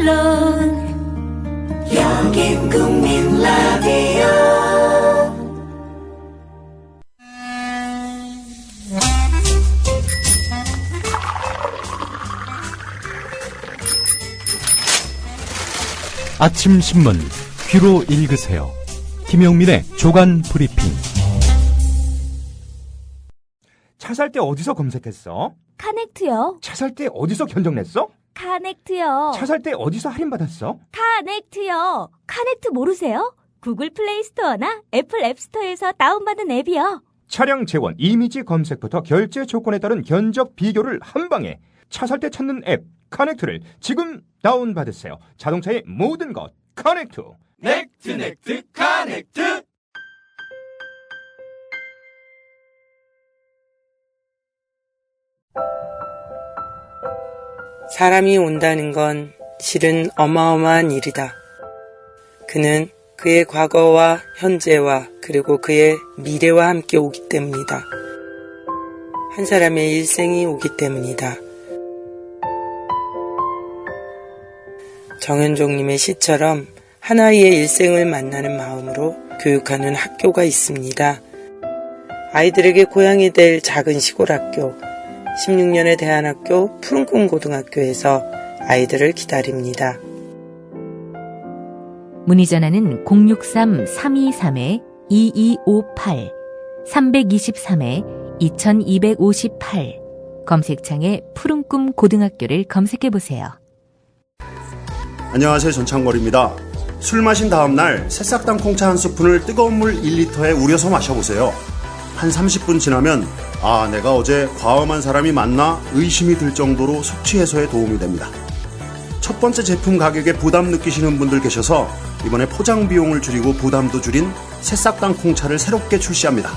물론 여긴 국민 라디오. 아침 신문 귀로 읽으세요. 김용민의 조간 브리핑. 차 살 때 어디서 검색했어? 카넥트요. 차 살 때 어디서 견적냈어? 카넥트요. 차 살 때 어디서 할인받았어? 카넥트요. 카넥트 모르세요? 구글 플레이 스토어나 애플 앱스토어에서 다운받은 앱이요. 차량 재원, 이미지 검색부터 결제 조건에 따른 견적 비교를 한 방에. 차 살 때 찾는 앱 카넥트를 지금 다운받으세요. 자동차의 모든 것 카넥트. 넥트 카넥트. 사람이 온다는 건 실은 어마어마한 일이다. 그는 그의 과거와 현재와 그리고 그의 미래와 함께 오기 때문이다. 한 사람의 일생이 오기 때문이다. 정현종님의 시처럼 한 아이의 일생을 만나는 마음으로 교육하는 학교가 있습니다. 아이들에게 고향이 될 작은 시골 학교 16년의 대안학교 푸른꿈 고등학교에서 아이들을 기다립니다. 문의 전화는 063-323-2258 323-2258 검색창에 푸른꿈 고등학교를 검색해보세요. 안녕하세요. 전창걸입니다. 술 마신 다음날 새싹당 콩차 한 스푼을 뜨거운 물 1리터에 우려서 마셔보세요. 한 30분 지나면 내가 어제 과음한 사람이 맞나 의심이 들 정도로 숙취 해소에 도움이 됩니다. 첫 번째 제품 가격에 부담 느끼시는 분들 계셔서 이번에 포장 비용을 줄이고 부담도 줄인 새싹당 콩차를 새롭게 출시합니다.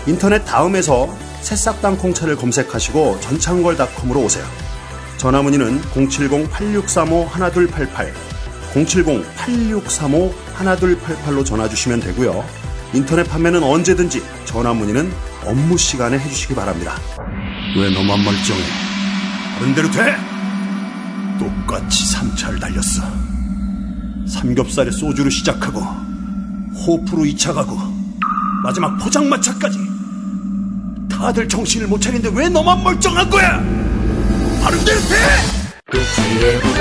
인터넷 다음에서 새싹당 콩차를 검색하시고 전창걸닷컴으로 오세요. 전화문의는 070-8635-1288 070-8635-1288로 전화주시면 되고요. 인터넷 판매는 언제든지 전화문의는 업무시간에 해주시기 바랍니다. 왜 너만 멀쩡해? 다른 대로 돼? 똑같이 3차를 달렸어. 삼겹살에 소주로 시작하고 호프로 2차 가고 마지막 포장마차까지. 다들 정신을 못 차리는데 왜 너만 멀쩡한 거야? 다른 대로 돼! 그치의 구도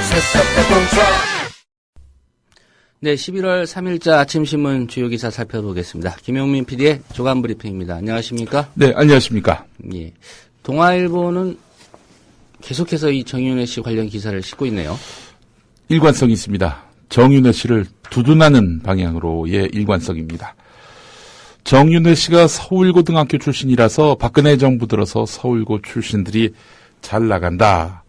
새싹당콩차. 네, 11월 3일자 아침신문 주요 기사 살펴보겠습니다. 김용민 PD의 조간 브리핑입니다. 안녕하십니까? 네, 안녕하십니까? 예. 동아일보는 계속해서 이 정윤회 씨 관련 기사를 싣고 있네요. 일관성이 있습니다. 정윤회 씨를 두둔하는 방향으로의 일관성입니다. 정윤회 씨가 서울고등학교 출신이라서 박근혜 정부 들어서 서울고 출신들이 잘 나간다.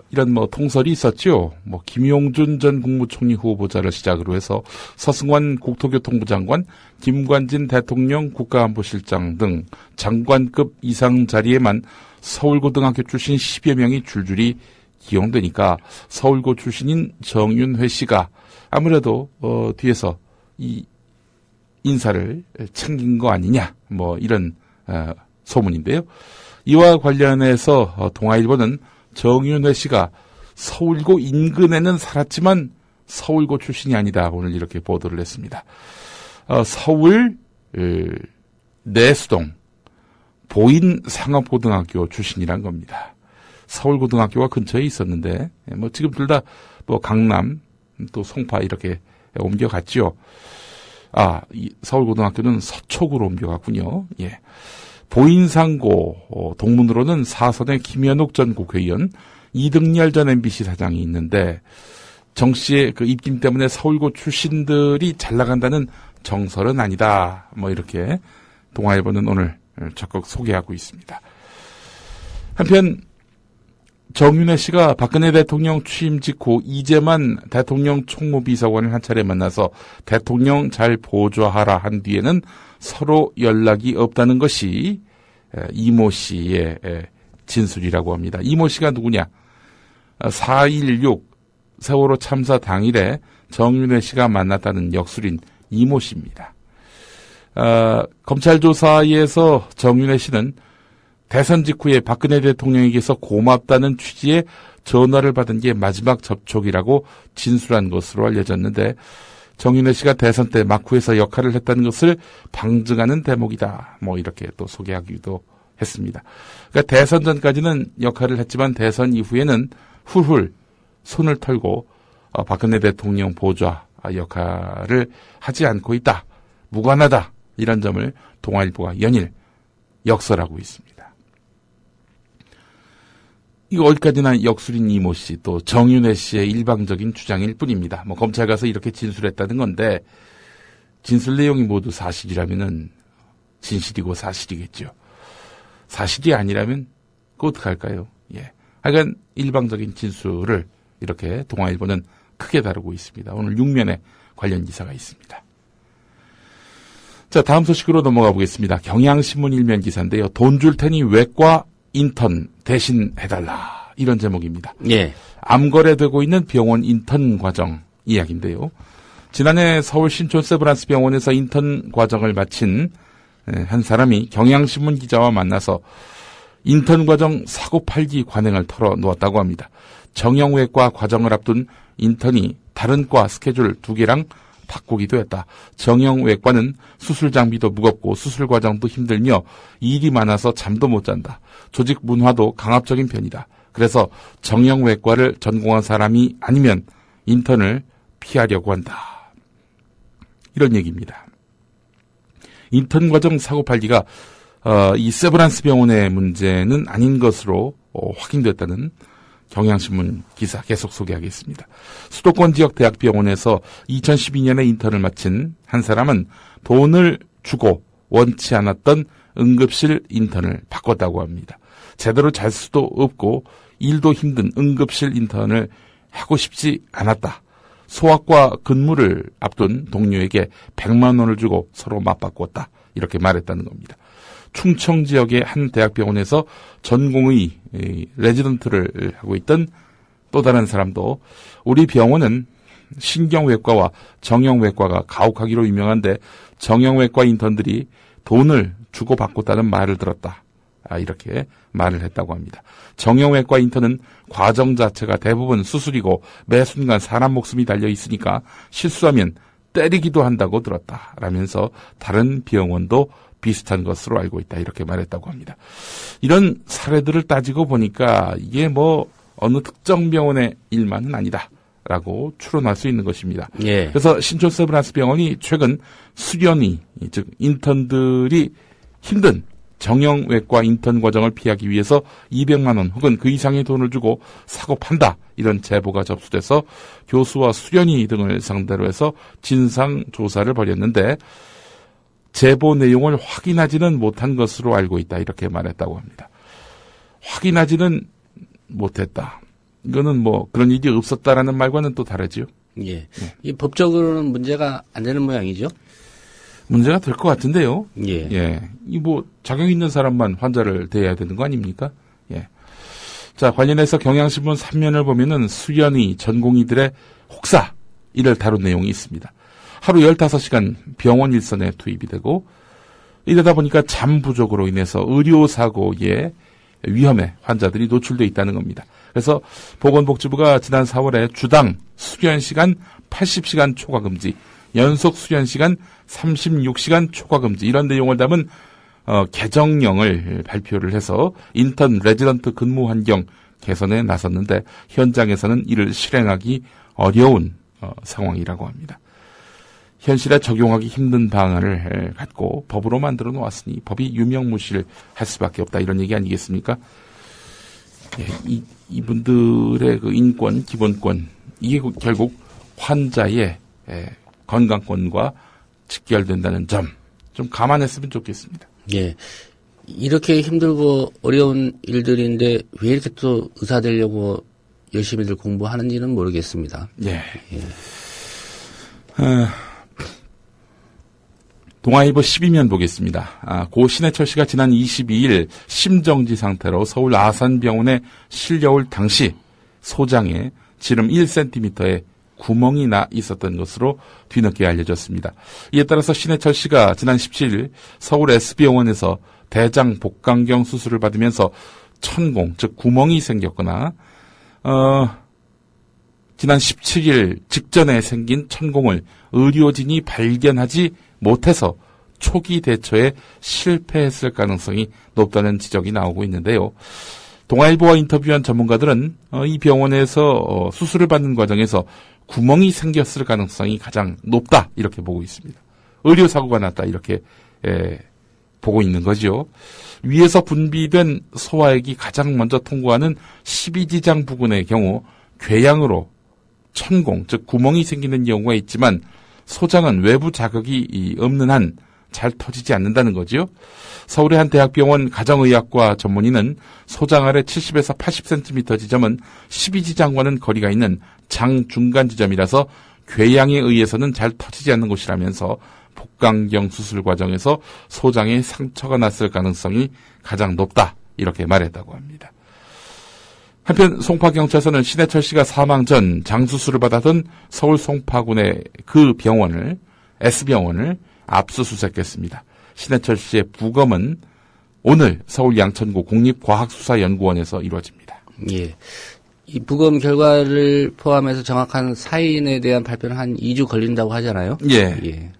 이런 통설이 있었죠. 김용준 전 국무총리 후보자를 시작으로 해서 서승환 국토교통부 장관, 김관진 대통령 국가안보실장 등 장관급 이상 자리에만 서울고등학교 출신 10여 명이 줄줄이 기용되니까 서울고 출신인 정윤회 씨가 아무래도 뒤에서 이 인사를 챙긴 거 아니냐, 이런 소문인데요. 이와 관련해서 동아일보는 정윤회 씨가 서울고 인근에는 살았지만 서울고 출신이 아니다. 오늘 이렇게 보도를 했습니다. 서울 내수동 보인상업고등학교 출신이란 겁니다. 서울고등학교가 근처에 있었는데 지금 둘 다 강남 또 송파 이렇게 옮겨갔죠. 이 서울고등학교는 서초구로 옮겨갔군요. 예. 보인상고 동문으로는 사선의 김현욱 전 국회의원, 이등열 전 MBC 사장이 있는데 정 씨의 그 입김 때문에 서울고 출신들이 잘 나간다는 정설은 아니다. 이렇게 동아일보는 오늘 적극 소개하고 있습니다. 한편 정윤회 씨가 박근혜 대통령 취임 직후 이재만 대통령 총무비서관을 한 차례 만나서 대통령 잘 보좌하라 한 뒤에는 서로 연락이 없다는 것이 이모 씨의 진술이라고 합니다. 이모 씨가 누구냐? 4.16 세월호 참사 당일에 정윤회 씨가 만났다는 역술인 이모 씨입니다. 검찰 조사에서 정윤회 씨는 대선 직후에 박근혜 대통령에게서 고맙다는 취지의 전화를 받은 게 마지막 접촉이라고 진술한 것으로 알려졌는데 정윤회 씨가 대선 때 막후에서 역할을 했다는 것을 방증하는 대목이다. 뭐 이렇게 또 소개하기도 했습니다. 그러니까 대선 전까지는 역할을 했지만 대선 이후에는 훌훌 손을 털고 박근혜 대통령 보좌 역할을 하지 않고 있다. 무관하다. 이런 점을 동아일보가 연일 역설하고 있습니다. 이거 어디까지나 역술인 이모 씨, 또 정윤회 씨의 일방적인 주장일 뿐입니다. 뭐 검찰 가서 이렇게 진술했다는 건데 진술 내용이 모두 사실이라면은 진실이고 사실이겠죠. 사실이 아니라면 그거 어떡할까요? 예. 하여간 일방적인 진술을 이렇게 동아일보는 크게 다루고 있습니다. 오늘 6면에 관련 기사가 있습니다. 자, 다음 소식으로 넘어가 보겠습니다. 경향신문 1면 기사인데요. 돈 줄 테니 외과 인턴 대신 해달라. 이런 제목입니다. 예. 암거래되고 있는 병원 인턴 과정 이야기인데요. 지난해 서울 신촌 세브란스 병원에서 인턴 과정을 마친 한 사람이 경향신문 기자와 만나서 인턴 과정 사고팔기 관행을 털어놓았다고 합니다. 정형외과 과정을 앞둔 인턴이 다른 과 스케줄 2개랑 바꾸기도 했다. 정형외과는 수술 장비도 무겁고 수술 과정도 힘들며 일이 많아서 잠도 못 잔다. 조직 문화도 강압적인 편이다. 그래서 정형외과를 전공한 사람이 아니면 인턴을 피하려고 한다. 이런 얘기입니다. 인턴 과정 사고팔기가 이 세브란스 병원의 문제는 아닌 것으로 확인됐다는 경향신문 기사 계속 소개하겠습니다. 수도권 지역 대학병원에서 2012년에 인턴을 마친 한 사람은 돈을 주고 원치 않았던 응급실 인턴을 바꿨다고 합니다. 제대로 잘 수도 없고 일도 힘든 응급실 인턴을 하고 싶지 않았다. 소아과 근무를 앞둔 동료에게 100만 원을 주고 서로 맞바꿨다. 이렇게 말했다는 겁니다. 충청 지역의 한 대학병원에서 전공의 레지던트를 하고 있던 또 다른 사람도 우리 병원은 신경외과와 정형외과가 가혹하기로 유명한데 정형외과 인턴들이 돈을 주고 바꿨다는 말을 들었다. 이렇게 말을 했다고 합니다. 정형외과 인턴은 과정 자체가 대부분 수술이고 매 순간 사람 목숨이 달려 있으니까 실수하면 때리기도 한다고 들었다. 라면서 다른 병원도 비슷한 것으로 알고 있다. 이렇게 말했다고 합니다. 이런 사례들을 따지고 보니까 이게 뭐 어느 특정 병원의 일만은 아니다. 라고 추론할 수 있는 것입니다. 예. 그래서 신촌 세브란스 병원이 최근 수련의, 즉 인턴들이 힘든 정형외과 인턴 과정을 피하기 위해서 200만 원 혹은 그 이상의 돈을 주고 사고 판다. 이런 제보가 접수돼서 교수와 수련의 등을 상대로 해서 진상조사를 벌였는데 제보 내용을 확인하지는 못한 것으로 알고 있다. 이렇게 말했다고 합니다. 확인하지는 못했다. 이거는 뭐 그런 일이 없었다라는 말과는 또 다르지요. 예. 이 법적으로는 문제가 안 되는 모양이죠. 문제가 될 것 같은데요. 예. 예. 이 뭐 자격 있는 사람만 환자를 대해야 되는 거 아닙니까? 예. 자, 관련해서 경향신문 3면을 보면은 수련의 전공의들의 혹사 이를 다룬 내용이 있습니다. 하루 15시간 병원 일선에 투입이 되고 이러다 보니까 잠 부족으로 인해서 의료사고의 위험에 환자들이 노출되어 있다는 겁니다. 그래서 보건복지부가 지난 4월에 주당 수련시간 80시간 초과금지, 연속 수련시간 36시간 초과금지 이런 내용을 담은 개정령을 발표를 해서 인턴 레지던트 근무 환경 개선에 나섰는데 현장에서는 이를 실행하기 어려운 상황이라고 합니다. 현실에 적용하기 힘든 방안을 갖고 법으로 만들어 놓았으니 법이 유명무실할 수밖에 없다 이런 얘기 아니겠습니까? 예, 이분들의 그 인권, 기본권 이게 결국 환자의 건강권과 직결된다는 점 좀 감안했으면 좋겠습니다. 예, 이렇게 힘들고 어려운 일들인데 왜 이렇게 또 의사 되려고 열심히들 공부하는지는 모르겠습니다. 예. 동아일보 12면 보겠습니다. 고 신해철 씨가 지난 22일 심정지 상태로 서울 아산병원에 실려올 당시 소장에 지름 1cm의 구멍이 나 있었던 것으로 뒤늦게 알려졌습니다. 이에 따라서 신해철 씨가 지난 17일 서울 S병원에서 대장 복강경 수술을 받으면서 천공, 즉 구멍이 생겼거나 지난 17일 직전에 생긴 천공을 의료진이 발견하지 못해서 초기 대처에 실패했을 가능성이 높다는 지적이 나오고 있는데요. 동아일보와 인터뷰한 전문가들은 이 병원에서 수술을 받는 과정에서 구멍이 생겼을 가능성이 가장 높다 이렇게 보고 있습니다. 의료사고가 났다 이렇게 보고 있는 거죠. 위에서 분비된 소화액이 가장 먼저 통과하는 십이지장 부근의 경우 궤양으로 천공, 즉 구멍이 생기는 경우가 있지만 소장은 외부 자극이 없는 한 잘 터지지 않는다는 거죠. 서울의 한 대학병원 가정의학과 전문의는 소장 아래 70에서 80cm 지점은 십이지장과는 거리가 있는 장 중간 지점이라서 궤양에 의해서는 잘 터지지 않는 곳이라면서 복강경 수술 과정에서 소장에 상처가 났을 가능성이 가장 높다 이렇게 말했다고 합니다. 한편 송파경찰서는 신해철 씨가 사망 전 장수술을 받았던 서울 송파군의 그 병원을 S병원을 압수수색했습니다. 신해철 씨의 부검은 오늘 서울 양천구 국립과학수사연구원에서 이루어집니다. 예. 이 부검 결과를 포함해서 정확한 사인에 대한 발표는 한 2주 걸린다고 하잖아요. 예. 예.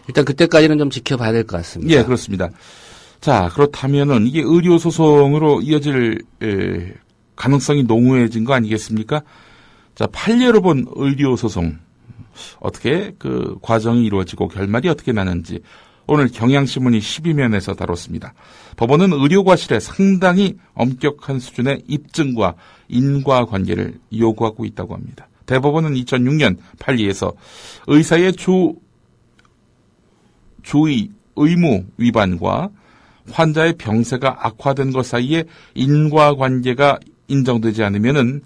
일단 그때까지는 좀 지켜봐야 될 것 같습니다. 예, 그렇습니다. 자, 그렇다면은 이게 의료소송으로 이어질 가능성이 농후해진 거 아니겠습니까? 자, 판례로 본 의료소송. 어떻게 그 과정이 이루어지고 결말이 어떻게 나는지 오늘 경향신문이 12면에서 다뤘습니다. 법원은 의료과실에 상당히 엄격한 수준의 입증과 인과관계를 요구하고 있다고 합니다. 대법원은 2006년 판례에서 의사의 주의 의무 위반과 환자의 병세가 악화된 것 사이에 인과관계가 인정되지 않으면은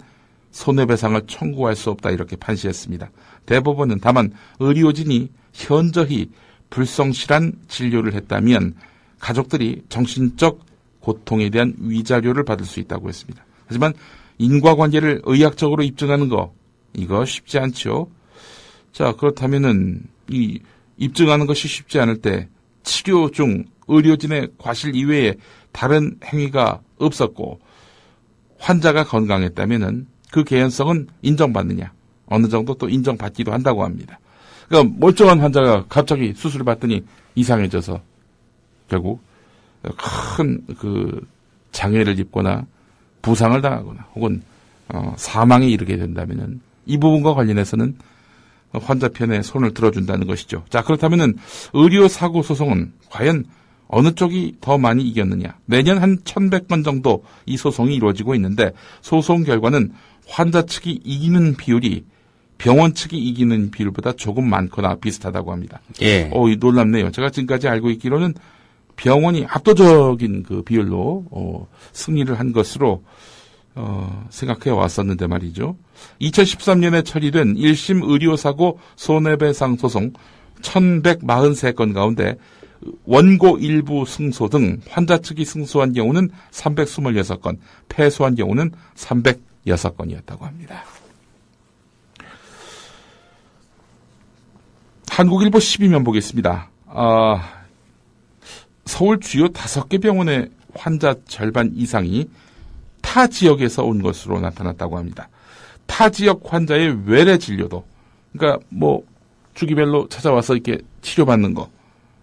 손해배상을 청구할 수 없다 이렇게 판시했습니다. 대법원은 다만 의료진이 현저히 불성실한 진료를 했다면 가족들이 정신적 고통에 대한 위자료를 받을 수 있다고 했습니다. 하지만 인과관계를 의학적으로 입증하는 거 이거 쉽지 않죠. 자, 그렇다면은 이 입증하는 것이 쉽지 않을 때 치료 중 의료진의 과실 이외에 다른 행위가 없었고 환자가 건강했다면은 그 개연성은 인정받느냐? 어느 정도 또 인정받기도 한다고 합니다. 그러니까 멀쩡한 환자가 갑자기 수술을 받더니 이상해져서 결국 큰 그 장애를 입거나 부상을 당하거나 혹은 사망에 이르게 된다면은 이 부분과 관련해서는 환자 편에 손을 들어준다는 것이죠. 자, 그렇다면은 의료사고 소송은 과연 어느 쪽이 더 많이 이겼느냐? 매년 한 1,100건 정도 이 소송이 이루어지고 있는데 소송 결과는 환자 측이 이기는 비율이 병원 측이 이기는 비율보다 조금 많거나 비슷하다고 합니다. 예. 놀랍네요. 제가 지금까지 알고 있기로는 병원이 압도적인 그 비율로 승리를 한 것으로 생각해 왔었는데 말이죠. 2013년에 처리된 1심 의료사고 손해배상 소송 1,143건 가운데 원고 일부 승소 등 환자 측이 승소한 경우는 326건, 패소한 경우는 306건이었다고 합니다. 한국일보 12면 보겠습니다. 서울 주요 5개 병원의 환자 절반 이상이 타 지역에서 온 것으로 나타났다고 합니다. 타 지역 환자의 외래 진료도, 그러니까 뭐 주기별로 찾아와서 이렇게 치료받는 거,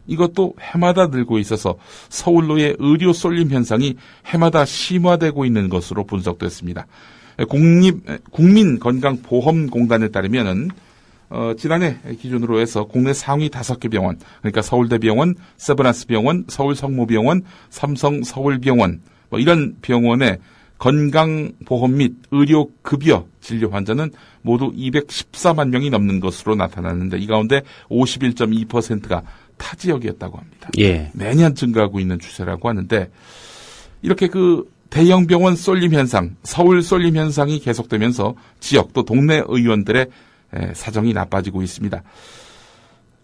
이것도 해마다 늘고 있어서 서울로의 의료 쏠림 현상이 해마다 심화되고 있는 것으로 분석됐습니다. 국민건강보험공단에 따르면은 지난해 기준으로 해서 국내 상위 5개 병원, 그러니까 서울대병원, 세브란스병원, 서울성모병원, 삼성서울병원, 뭐 이런 병원의 건강보험 및 의료급여 진료 환자는 모두 214만 명이 넘는 것으로 나타났는데 이 가운데 51.2%가 타 지역이었다고 합니다. 예. 매년 증가하고 있는 추세라고 하는데 이렇게 그 대형 병원 쏠림 현상, 서울 쏠림 현상이 계속되면서 지역 또 동네 의원들의 사정이 나빠지고 있습니다.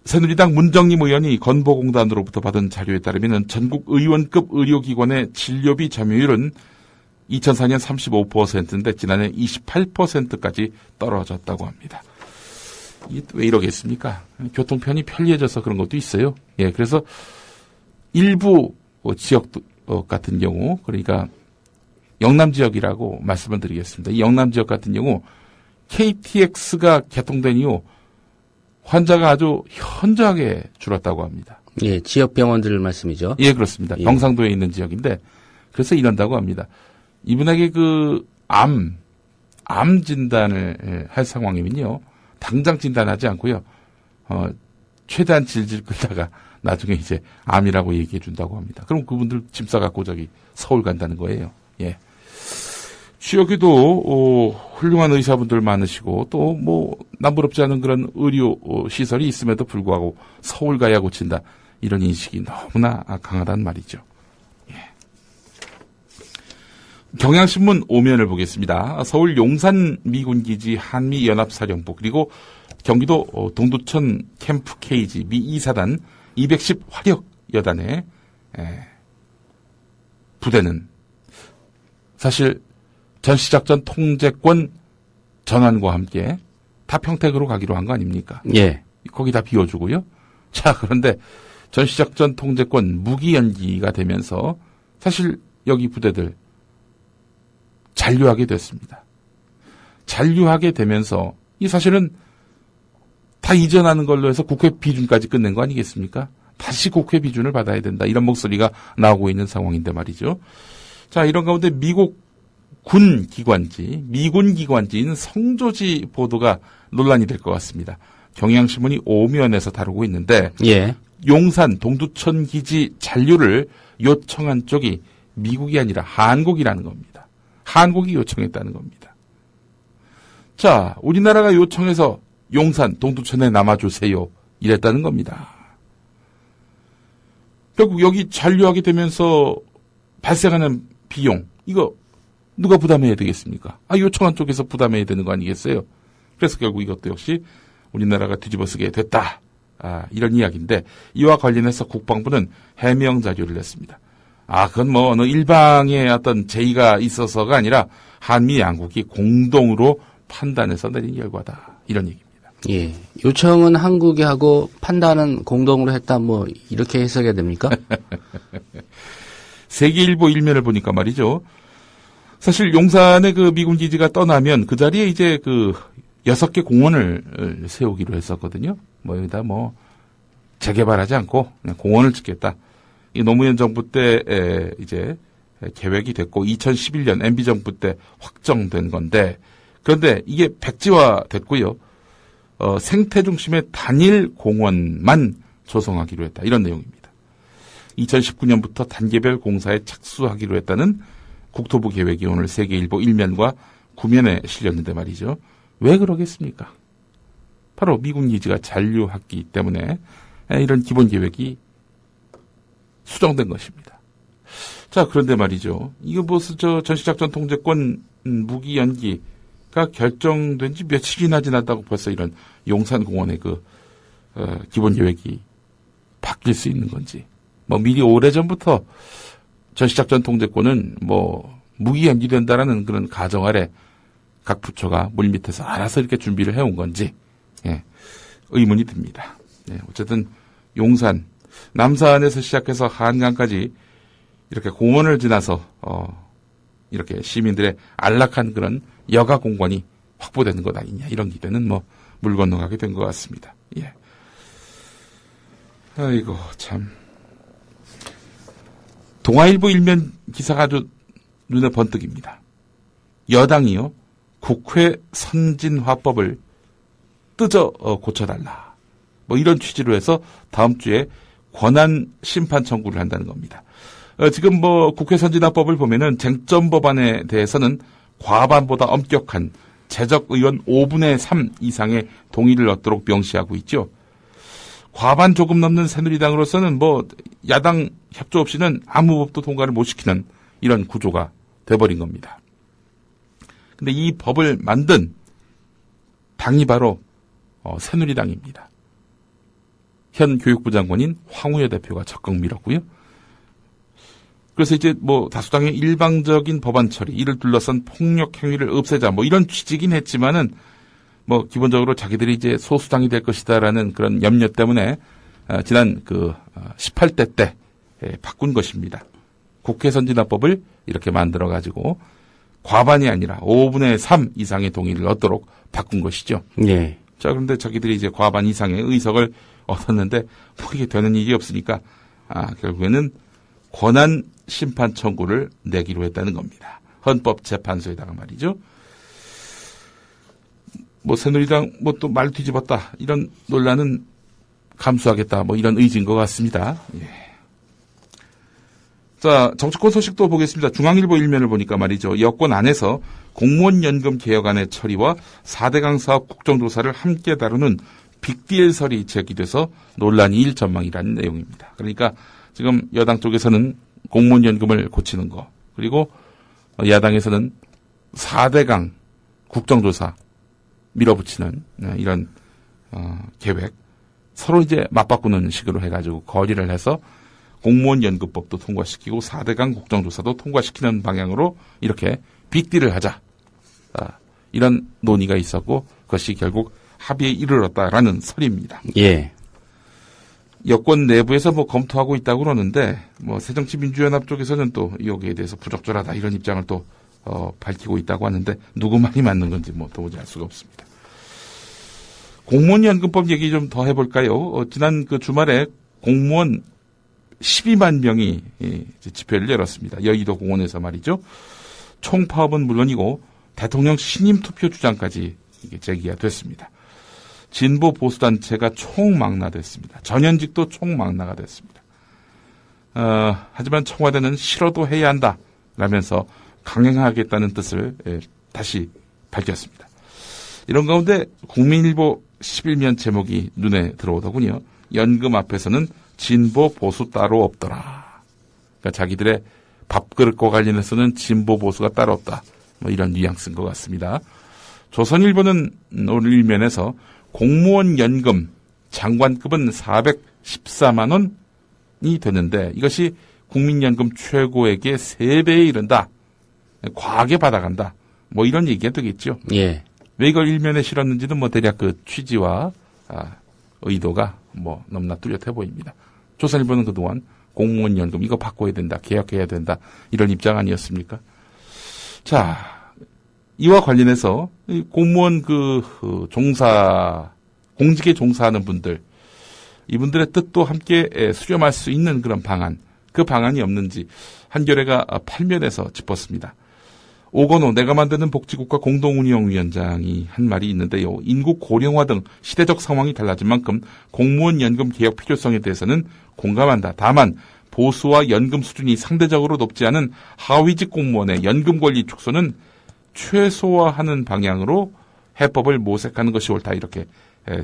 새누리당 문정림 의원이 건보공단으로부터 받은 자료에 따르면 전국 의원급 의료기관의 진료비 점유율은 2004년 35%인데 지난해 28%까지 떨어졌다고 합니다. 이게 왜 이러겠습니까? 교통편이 편리해져서 그런 것도 있어요. 예, 그래서 일부 지역 같은 경우, 그러니까 영남 지역이라고 말씀을 드리겠습니다. 이 영남 지역 같은 경우 KTX가 개통된 이후 환자가 아주 현저하게 줄었다고 합니다. 예, 지역 병원들 말씀이죠. 예, 그렇습니다. 예. 경상도에 있는 지역인데 그래서 이런다고 합니다. 이분에게 암 진단을 할 상황이면요. 당장 진단하지 않고요. 최대한 질질 끌다가 나중에 이제 암이라고 얘기해 준다고 합니다. 그럼 그분들 짐 싸갖고 저기 서울 간다는 거예요. 예. 지역에도 훌륭한 의사분들 많으시고 또 뭐 남부럽지 않은 그런 의료 시설이 있음에도 불구하고 서울 가야 고친다. 이런 인식이 너무나 강하단 말이죠. 예. 경향신문 5면을 보겠습니다. 서울 용산 미군기지 한미연합사령부 그리고 경기도 동두천 캠프 KG 미 2사단 210 화력여단의 부대는 사실 전시작전 통제권 전환과 함께 다 평택으로 가기로 한 거 아닙니까? 예. 거기 다 비워주고요. 자, 그런데 전시작전 통제권 무기 연기가 되면서 사실 여기 부대들 잔류하게 됐습니다. 잔류하게 되면서 이 사실은 다 이전하는 걸로 해서 국회 비준까지 끝낸 거 아니겠습니까? 다시 국회 비준을 받아야 된다. 이런 목소리가 나오고 있는 상황인데 말이죠. 자, 이런 가운데 미국 군 기관지, 미군 기관지인 성조지 보도가 논란이 될 것 같습니다. 경향신문이 5면에서 다루고 있는데 예. 용산 동두천 기지 잔류를 요청한 쪽이 미국이 아니라 한국이라는 겁니다. 한국이 요청했다는 겁니다. 자, 우리나라가 요청해서 용산 동두천에 남아주세요. 이랬다는 겁니다. 결국 여기 잔류하게 되면서 발생하는 비용, 이거 누가 부담해야 되겠습니까? 요청한 쪽에서 부담해야 되는 거 아니겠어요? 그래서 결국 이것도 역시 우리나라가 뒤집어쓰게 됐다. 이런 이야기인데 이와 관련해서 국방부는 해명 자료를 냈습니다. 그건 뭐 어느 일방의 어떤 제의가 있어서가 아니라 한미 양국이 공동으로 판단해서 내린 결과다. 이런 얘기입니다. 예. 요청은 한국이 하고 판단은 공동으로 했다. 뭐 이렇게 해석해야 됩니까? 세계일보 1면을 보니까 말이죠. 사실 용산의 그 미군 기지가 떠나면 그 자리에 이제 6개 공원을 세우기로 했었거든요. 여기다 재개발하지 않고 그냥 공원을 짓겠다. 이 노무현 정부 때 이제 계획이 됐고 2011년 MB 정부 때 확정된 건데 그런데 이게 백지화 됐고요. 생태 중심의 단일 공원만 조성하기로 했다. 이런 내용입니다. 2019년부터 단계별 공사에 착수하기로 했다는 국토부 계획이 오늘 세계일보 1면과 9면에 실렸는데 말이죠. 왜 그러겠습니까? 바로 미군 기지가 잔류했기 때문에 이런 기본 계획이 수정된 것입니다. 자, 그런데 말이죠. 이거 전시작전 통제권 무기 연기가 결정된 지 며칠이나 지났다고 벌써 이런 용산공원의 기본 계획이 바뀔 수 있는 건지. 미리 오래전부터 전시작전 통제권은 무기 연기된다라는 그런 가정 아래 각 부처가 물밑에서 알아서 이렇게 준비를 해온 건지, 의문이 듭니다. 어쨌든 용산, 남산에서 시작해서 한강까지 이렇게 공원을 지나서, 이렇게 시민들의 안락한 그런 여가 공간이 확보되는 것 아니냐, 이런 기대는 물 건너가게 된 것 같습니다. 예. 아이고, 참. 동아일보 1면 기사가 아주 눈에 번뜩입니다. 여당이요, 국회 선진화법을 뜯어 고쳐달라. 이런 취지로 해서 다음 주에 권한 심판 청구를 한다는 겁니다. 지금 국회 선진화법을 보면은 쟁점 법안에 대해서는 과반보다 엄격한 재적 의원 5분의 3 이상의 동의를 얻도록 명시하고 있죠. 과반 조금 넘는 새누리당으로서는 야당 협조 없이는 아무 법도 통과를 못 시키는 이런 구조가 돼버린 겁니다. 근데 이 법을 만든 당이 바로 새누리당입니다. 현 교육부 장관인 황우여 대표가 적극 밀었고요. 그래서 이제 다수당의 일방적인 법안 처리, 이를 둘러싼 폭력 행위를 없애자 이런 취지긴 했지만은 기본적으로 자기들이 이제 소수당이 될 것이다라는 그런 염려 때문에 지난 18대 때 바꾼 것입니다. 국회 선진화법을 이렇게 만들어가지고 과반이 아니라 5분의 3 이상의 동의를 얻도록 바꾼 것이죠. 네. 자, 그런데 자기들이 이제 과반 이상의 의석을 얻었는데 뭐 이게 되는 일이 없으니까 결국에는 권한 심판 청구를 내기로 했다는 겁니다. 헌법재판소에다가 말이죠. 뭐 새누리당 뭐 또 말 뒤집었다 이런 논란은 감수하겠다 뭐 이런 의지인 것 같습니다. 예. 자, 정치권 소식도 보겠습니다. 중앙일보 일면을 보니까 말이죠. 여권 안에서 공무원 연금 개혁안의 처리와 4대강 사업 국정조사를 함께 다루는 빅딜설이 제기돼서 논란이 일 전망이라는 내용입니다. 그러니까 지금 여당 쪽에서는 공무원 연금을 고치는 거, 그리고 야당에서는 4대강 국정조사 밀어붙이는 이런 계획, 서로 이제 맞바꾸는 식으로 해가지고 거리를 해서 공무원 연금법도 통과시키고 4대강 국정조사도 통과시키는 방향으로 이렇게 빅딜을 하자. 이런 논의가 있었고 그것이 결국 합의에 이르렀다라는 설입니다. 예. 여권 내부에서 뭐 검토하고 있다고 그러는데 뭐 새정치민주연합 쪽에서는 또 여기에 대해서 부적절하다 이런 입장을 또 밝히고 있다고 하는데 누구 말이 맞는 건지 뭐 도무지 알 수가 없습니다. 공무원연금법 얘기 좀 더 해볼까요? 지난 그 주말에 공무원 12만 명이 집회를 열었습니다. 여의도 공원에서 말이죠. 총파업은 물론이고 대통령 신임 투표 주장까지 이게 제기가 됐습니다. 진보 보수단체가 총망라됐습니다. 전현직도 총망라가 됐습니다. 하지만 청와대는 싫어도 해야 한다 라면서 강행하겠다는 뜻을 다시 밝혔습니다. 이런 가운데 국민일보 11면 제목이 눈에 들어오더군요. 연금 앞에서는 진보 보수 따로 없더라. 그러니까 자기들의 밥그릇과 관련해서는 진보 보수가 따로 없다. 뭐 이런 뉘앙스인 것 같습니다. 조선일보는 오늘 일면에서 공무원 연금 장관급은 414만 원이 되는데 이것이 국민연금 최고액의 3배에 이른다. 과하게 받아간다. 뭐 이런 얘기가 되겠죠. 예. 왜 이걸 일면에 실었는지는 뭐 대략 그 취지와 의도가 뭐 너무나 뚜렷해 보입니다. 조선일보는 그동안 공무원 연금 이거 바꿔야 된다, 개혁해야 된다 이런 입장 아니었습니까? 자, 이와 관련해서 공무원 공직에 종사하는 분들, 이분들의 뜻도 함께 수렴할 수 있는 그런 방안, 그 방안이 없는지 한겨레가 8면에서 짚었습니다. 오건호 내가 만드는 복지국가 공동운영위원장이 한 말이 있는데요. 인구 고령화 등 시대적 상황이 달라진 만큼 공무원 연금 개혁 필요성에 대해서는 공감한다. 다만 보수와 연금 수준이 상대적으로 높지 않은 하위직 공무원의 연금 권리 축소는 최소화하는 방향으로 해법을 모색하는 것이 옳다. 이렇게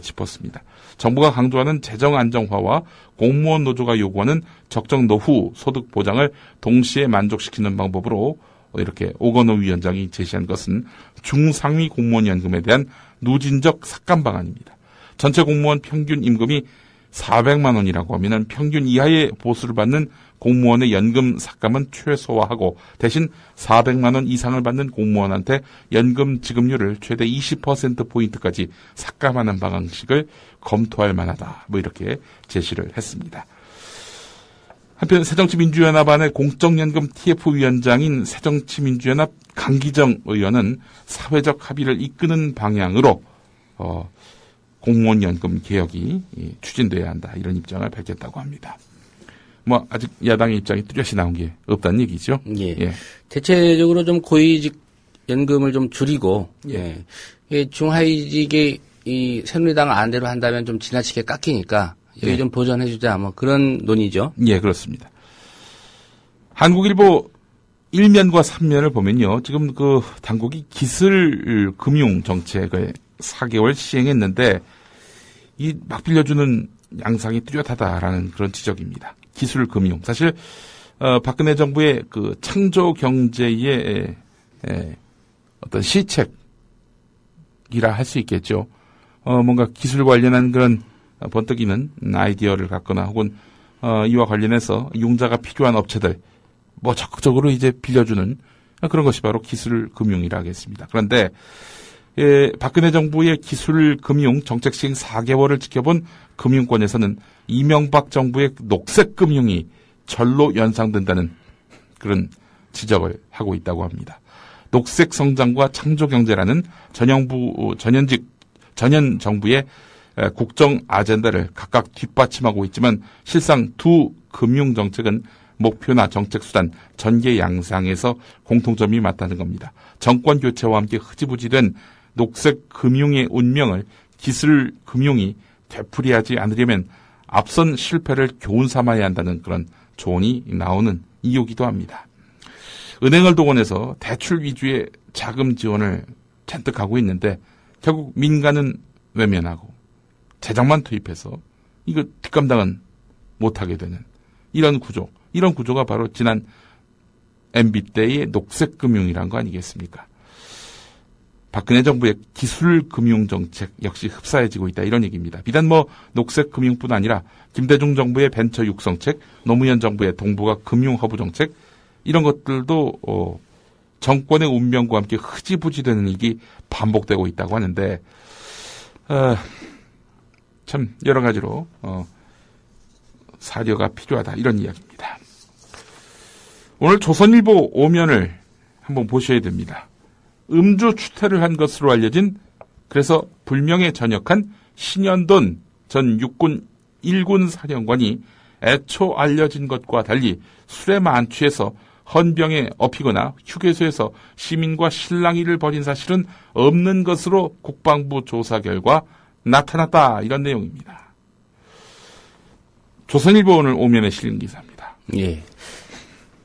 짚었습니다. 정부가 강조하는 재정 안정화와 공무원 노조가 요구하는 적정 노후 소득 보장을 동시에 만족시키는 방법으로 이렇게 오건호 위원장이 제시한 것은 중상위 공무원 연금에 대한 누진적 삭감 방안입니다. 전체 공무원 평균 임금이 400만 원이라고 하면 평균 이하의 보수를 받는 공무원의 연금 삭감은 최소화하고 대신 400만 원 이상을 받는 공무원한테 연금 지급률을 최대 20%포인트까지 삭감하는 방식을 검토할 만하다. 뭐 이렇게 제시를 했습니다. 한편 새정치민주연합 안의 공적연금 TF위원장인 새정치민주연합 강기정 의원은 사회적 합의를 이끄는 방향으로 공무원연금 개혁이 추진돼야 한다. 이런 입장을 밝혔다고 합니다. 뭐 아직 야당의 입장이 뚜렷이 나온 게 없다는 얘기죠. 예. 예. 대체적으로 좀 고위직 연금을 좀 줄이고 예. 중하위직이 이 새누리당 안대로 한다면 좀 지나치게 깎이니까 여기 좀 보전해주자 뭐 그런 논의죠. 예, 그렇습니다. 한국일보 1면과 3면을 보면요. 지금 그 당국이 기술 금융 정책을 4개월 시행했는데 이 막 빌려주는 양상이 뚜렷하다라는 그런 지적입니다. 기술 금융. 사실 박근혜 정부의 그 창조 경제의 어떤 시책이라 할 수 있겠죠. 뭔가 기술 관련한 그런 번뜩이는 아이디어를 갖거나 혹은 이와 관련해서 융자가 필요한 업체들 뭐 적극적으로 이제 빌려주는 그런 것이 바로 기술 금융이라 하겠습니다. 그런데 박근혜 정부의 기술 금융 정책 시행 4개월을 지켜본 금융권에서는 이명박 정부의 녹색 금융이 절로 연상된다는 그런 지적을 하고 있다고 합니다. 녹색 성장과 창조 경제라는 전현 정부의 국정 아젠다를 각각 뒷받침하고 있지만 실상 두 금융 정책은 목표나 정책 수단 전개 양상에서 공통점이 맞다는 겁니다. 정권 교체와 함께 흐지부지된 녹색 금융의 운명을 기술 금융이 되풀이하지 않으려면 앞선 실패를 교훈 삼아야 한다는 그런 조언이 나오는 이유기도 합니다. 은행을 동원해서 대출 위주의 자금 지원을 잔뜩 하고 있는데 결국 민간은 외면하고 재정만 투입해서 이거 뒷감당은 못하게 되는 이런 구조가 바로 지난 MB 때의 녹색금융이란 거 아니겠습니까? 박근혜 정부의 기술금융정책 역시 흡사해지고 있다 이런 얘기입니다. 비단 녹색금융뿐 아니라 김대중 정부의 벤처 육성책, 노무현 정부의 동북아 금융허브 정책 이런 것들도 정권의 운명과 함께 흐지부지되는 일이 반복되고 있다고 하는데 참 여러 가지로 사려가 필요하다 이런 이야기입니다. 오늘 조선일보 5면을 한번 보셔야 됩니다. 음주 추태를 한 것으로 알려진 그래서 불명예 전역한 신현돈 전 육군 1군 사령관이 애초 알려진 것과 달리 술에 만취해서 헌병에 업히거나 휴게소에서 시민과 실랑이를 벌인 사실은 없는 것으로 국방부 조사 결과 나타났다 이런 내용입니다. 조선일보 오늘 5면에 실린 기사입니다. 예.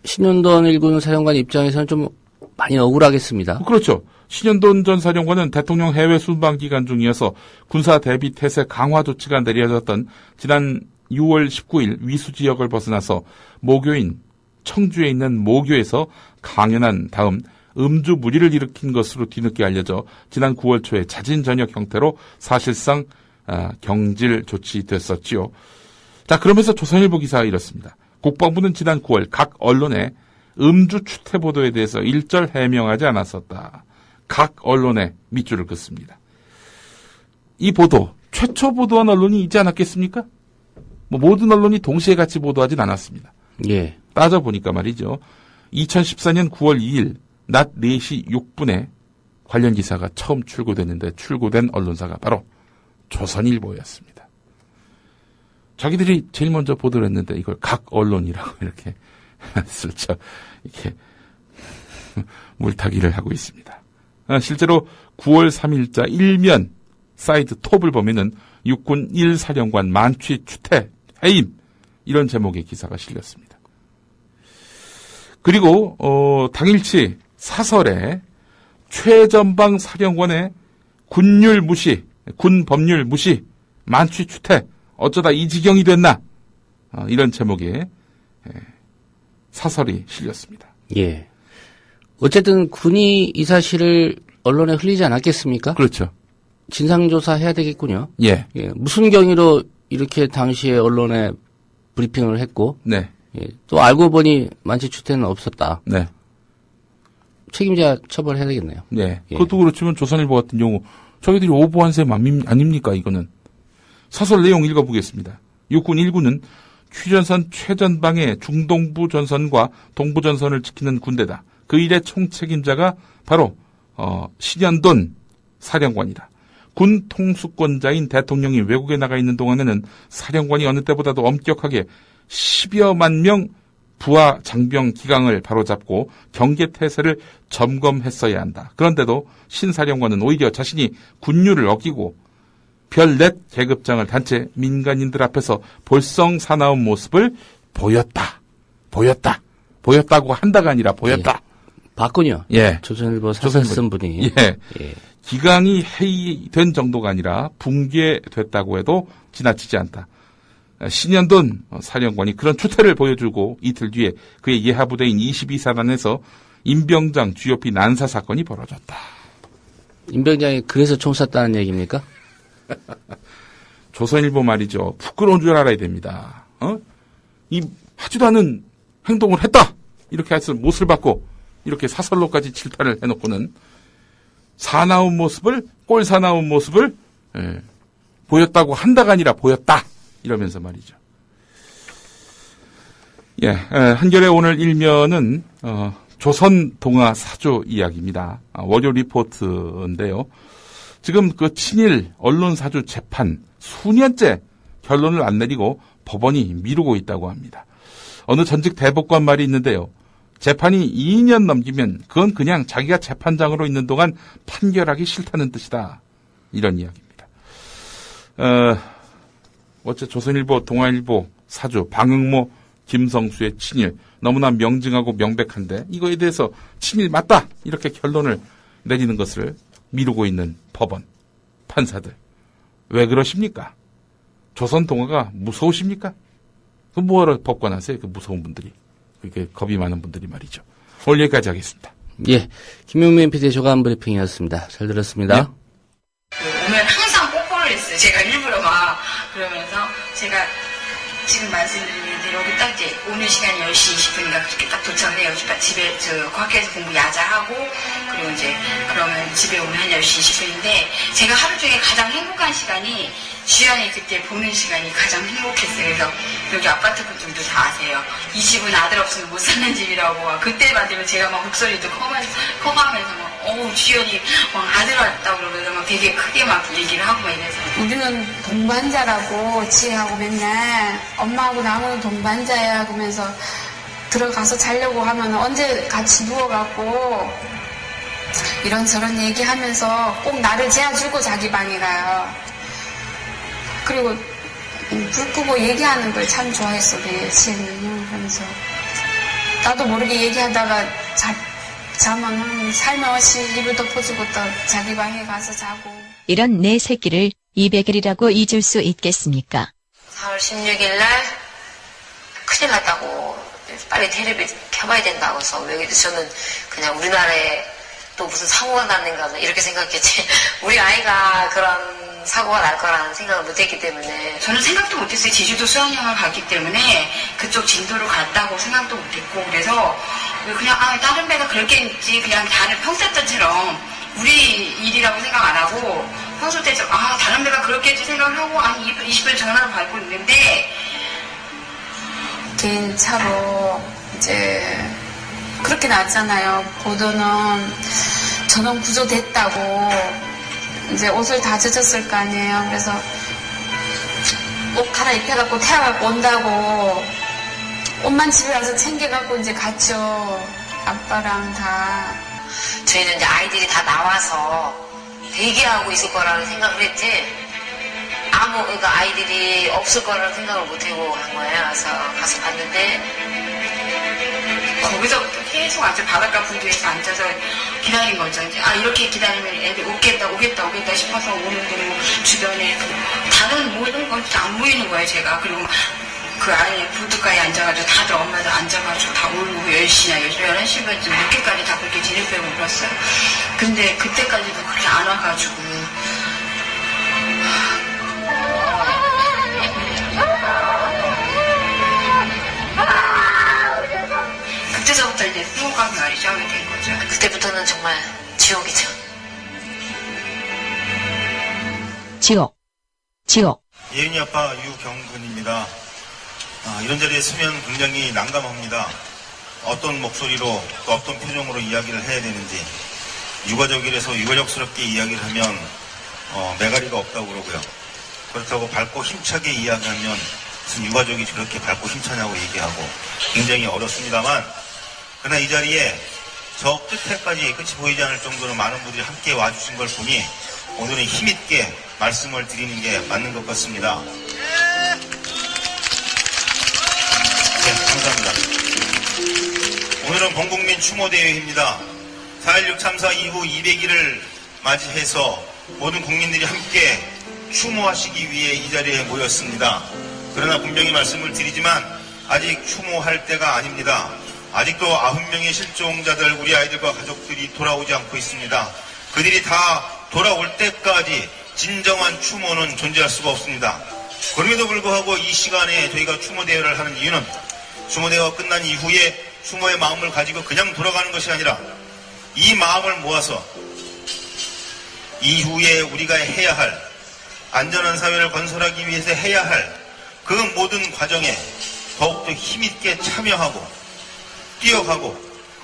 신현돈 1군 사령관 입장에서는 좀 많이 억울하겠습니다. 그렇죠. 신현돈 전 사령관은 대통령 해외 순방 기간 중이어서 군사 대비 태세 강화 조치가 내려졌던 지난 6월 19일 위수 지역을 벗어나서 모교인 청주에 있는 모교에서 강연한 다음 음주 무리를 일으킨 것으로 뒤늦게 알려져 지난 9월 초에 자진 전역 형태로 사실상 경질 조치됐었지요. 자, 그러면서 조선일보 기사가 이렇습니다. 국방부는 지난 9월 각 언론에 음주 추태 보도에 대해서 일절 해명하지 않았었다. 각 언론에 밑줄을 긋습니다. 이 보도, 최초 보도한 언론이 있지 않았겠습니까? 모든 언론이 동시에 같이 보도하진 않았습니다. 예. 따져보니까 말이죠. 2014년 9월 2일 낮 4시 6분에 관련 기사가 처음 출고됐는데 출고된 언론사가 바로 조선일보였습니다. 자기들이 제일 먼저 보도를 했는데 이걸 각 언론이라고 이렇게 슬쩍 이렇게 물타기를 하고 있습니다. 실제로 9월 3일자 일면 사이트 톱을 보면은 육군 1사령관 만취 추태 해임 이런 제목의 기사가 실렸습니다. 그리고 당일치 사설에 최전방 사령관의 군율 무시, 군 법률 무시, 만취 추태 어쩌다 이 지경이 됐나 이런 제목의 사설이 실렸습니다. 예. 어쨌든 군이 이 사실을 언론에 흘리지 않았겠습니까? 그렇죠. 진상조사 해야 되겠군요. 예. 예. 무슨 경위로 이렇게 당시에 언론에 브리핑을 했고, 네. 예. 또 알고 보니 만취 추태는 없었다. 네. 책임자 처벌해야 되겠네요. 네. 예. 그것도 그렇지만 조선일보 같은 경우 저희들이 오보한 셈 아닙니까 이거는. 사설 내용 읽어보겠습니다. 육군 1군은 휴전선 최전방의 중동부 전선과 동부 전선을 지키는 군대다. 그 일의 총책임자가 바로 신현돈 사령관이다. 군 통수권자인 대통령이 외국에 나가 있는 동안에는 사령관이 어느 때보다도 엄격하게 10여만 명 부하 장병 기강을 바로잡고 경계태세를 점검했어야 한다. 그런데도 신 사령관은 오히려 자신이 군율을 어기고 별넷 계급장을 단체 민간인들 앞에서 볼썽사나운 모습을 보였다고 한다가 아니라 보였다. 예. 봤군요. 예. 조선일보 사설 쓴 분이. 예. 예. 기강이 해이된 정도가 아니라 붕괴됐다고 해도 지나치지 않다. 신현돈 사령관이 그런 추태를 보여주고 이틀 뒤에 그의 예하부대인 22사단에서 임병장 GOP 난사 사건이 벌어졌다. 임병장이 그래서 총 쐈다는 얘기입니까? 조선일보 말이죠. 부끄러운 줄 알아야 됩니다. 이 하지도 않은 행동을 했다. 이렇게 해서 못을 받고 이렇게 사설로까지 질타를 해놓고는 사나운 모습을 꼴사나운 모습을 보였다고 한다가 아니라 보였다. 이러면서 말이죠. 예, 한겨레 오늘 일면은 조선 동아 사조 이야기입니다. 월요 리포트인데요. 지금 그 친일 언론 사주 재판 수년째 결론을 안 내리고 법원이 미루고 있다고 합니다. 어느 전직 대법관 말이 있는데요. 재판이 2년 넘기면 그건 그냥 자기가 재판장으로 있는 동안 판결하기 싫다는 뜻이다. 이런 이야기입니다. 어째 조선일보, 동아일보 사주 방응모, 김성수의 친일 너무나 명징하고 명백한데 이거에 대해서 친일 맞다 이렇게 결론을 내리는 것을 미루고 있는 법원, 판사들. 왜 그러십니까? 조선 동아가 무서우십니까? 그 뭐하러 법관 하세요? 그 무서운 분들이. 그렇게 겁이 많은 분들이 말이죠. 오늘 여기까지 하겠습니다. 예. 김용민 PD 조간 브리핑이었습니다. 잘 들었습니다. 네. 오면 항상 뽀뽀를 했어요. 제가 일부러 막. 그러면서 제가 지금 말씀드리는데 여기 딱 이제 오는 시간이 10시 20분인가 그렇게 딱 도착을 해요. 집에 학교에서 공부 야자하고 그리고 이제 그러면 집에 오면 한 10시 20분인데 제가 하루 중에 가장 행복한 시간이 주연이 그때 보는 시간이 가장 행복했어요. 그래서 여기 아파트 분들도 다 아세요. 이 집은 아들 없으면 못 사는 집이라고. 그때만 되면 제가 막 목소리도 커가면서 막 주연이 막 아들 왔다 그러면서 막 되게 크게 막 얘기를 하고 막 이래서. 우리는 동반자라고 지혜하고 맨날 엄마하고 나하고는 동반자야 하면서 들어가서 자려고 하면 언제 같이 누워갖고 이런저런 얘기하면서 꼭 나를 재워주고 자기 방에 가요. 그리고 불 끄고 얘기하는 걸 참 좋아했어, 지혜는요. 그러면서 나도 모르게 얘기하다가 자면 살며시 입을 덮어주고 또 자기 방에 가서 자고. 이런 내 새끼를 200일이라고 잊을 수 있겠습니까? 4월 16일 날 큰일 났다고 빨리 텔레비 켜봐야 된다고 해서 저는 그냥 우리나라에 또 무슨 사고가 났는가 이렇게 생각했지 우리 아이가 그런 사고가 날 거라는 생각을 못했기 때문에. 저는 생각도 못했어요. 제주도 수학여행을 갔기 때문에 그쪽 진도로 갔다고 생각도 못했고 그래서 그냥 다른 배가 그렇겠지 그냥 다른 평소 때처럼 우리 일이라고 생각 안 하고 평소 때처럼 다른 배가 그렇겠지 생각을 하고 20분 전화를 받고 있는데 개인 차로 이제 그렇게 났잖아요. 보도는 전원 구조됐다고 이제 옷을 다 젖었을 거 아니에요. 그래서 옷 갈아입혀갖고 태워갖고 온다고 옷만 집에 와서 챙겨갖고 이제 갔죠. 아빠랑 다. 저희는 이제 아이들이 다 나와서 대기하고 있을 거라는 생각을 했지 그러니까 아이들이 없을 거라는 생각을 못하고 한 거예요. 그래서 가서 봤는데 거기서부터 계속 아주 바닷가 분도에서 앉아서 기다린 거죠. 이제 이렇게 기다리면 애들 오겠다 싶어서 오는 그리고 주변에 다른 모든 건 안 보이는 거예요, 제가. 그리고 그 안에 부두가에 앉아가지고 다들 엄마들 앉아가지고 다 울고 10시나 11시까지 늦게까지 다 그렇게 지를 빼고 울었어요. 근데 그때까지도 그렇게 안 와가지고 그때서부터 이제 수호감이 말이죠 하게 된 거죠. 그때부터는 정말 지옥이죠. 지옥. 예은이 아빠 유경근입니다. 이런 자리에 서면 굉장히 난감합니다. 어떤 목소리로 또 어떤 표정으로 이야기를 해야 되는지 유가족이라서 유가족스럽게 이야기를 하면 매가리가 없다고 그러고요. 그렇다고 밝고 힘차게 이야기하면 무슨 유가족이 저렇게 밝고 힘차냐고 얘기하고 굉장히 어렵습니다만 그러나 이 자리에 저 끝에까지 끝이 보이지 않을 정도로 많은 분들이 함께 와주신 걸 보니 오늘은 힘있게 말씀을 드리는 게 맞는 것 같습니다. 네, 감사합니다. 오늘은 범국민 추모대회입니다. 4.16 참사 이후 200일을 맞이해서 모든 국민들이 함께 추모하시기 위해 이 자리에 모였습니다. 그러나 분명히 말씀을 드리지만 아직 추모할 때가 아닙니다. 아직도 9명의 실종자들 우리 아이들과 가족들이 돌아오지 않고 있습니다. 그들이 다 돌아올 때까지 진정한 추모는 존재할 수가 없습니다. 그럼에도 불구하고 이 시간에 저희가 추모대회를 하는 이유는 추모대회가 끝난 이후에 추모의 마음을 가지고 그냥 돌아가는 것이 아니라 이 마음을 모아서 이후에 우리가 해야 할 안전한 사회를 건설하기 위해서 해야 할 그 모든 과정에 더욱더 힘있게 참여하고 뛰어가고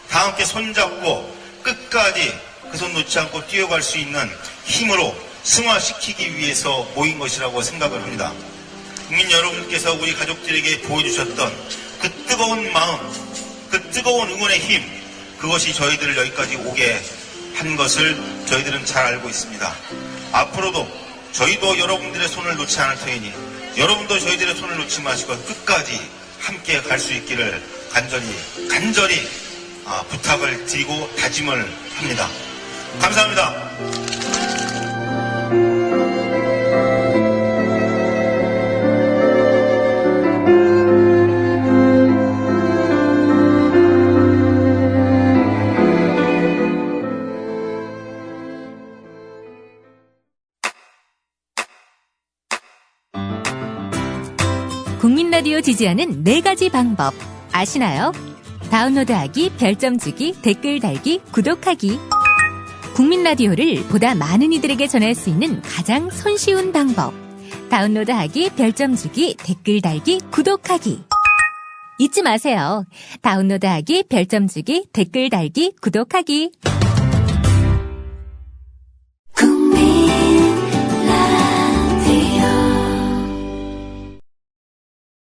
다 함께 손잡고 끝까지 그 손 놓지 않고 뛰어갈 수 있는 힘으로 승화시키기 위해서 모인 것이라고 생각을 합니다. 국민 여러분께서 우리 가족들에게 보여주셨던 그 뜨거운 마음, 그 뜨거운 응원의 힘, 그것이 저희들을 여기까지 오게 한 것을 저희들은 잘 알고 있습니다. 앞으로도 저희도 여러분들의 손을 놓지 않을 터이니 여러분도 저희들의 손을 놓지 마시고 끝까지 함께 갈 수 있기를 간절히 부탁을 드리고 다짐을 합니다. 감사합니다. 국민 라디오 지지하는 4가지 방법 아시나요? 다운로드하기, 별점 주기, 댓글 달기, 구독하기. 국민 라디오를 보다 많은 이들에게 전할 수 있는 가장 손쉬운 방법. 다운로드하기, 별점 주기, 댓글 달기, 구독하기. 잊지 마세요. 다운로드하기, 별점 주기, 댓글 달기, 구독하기.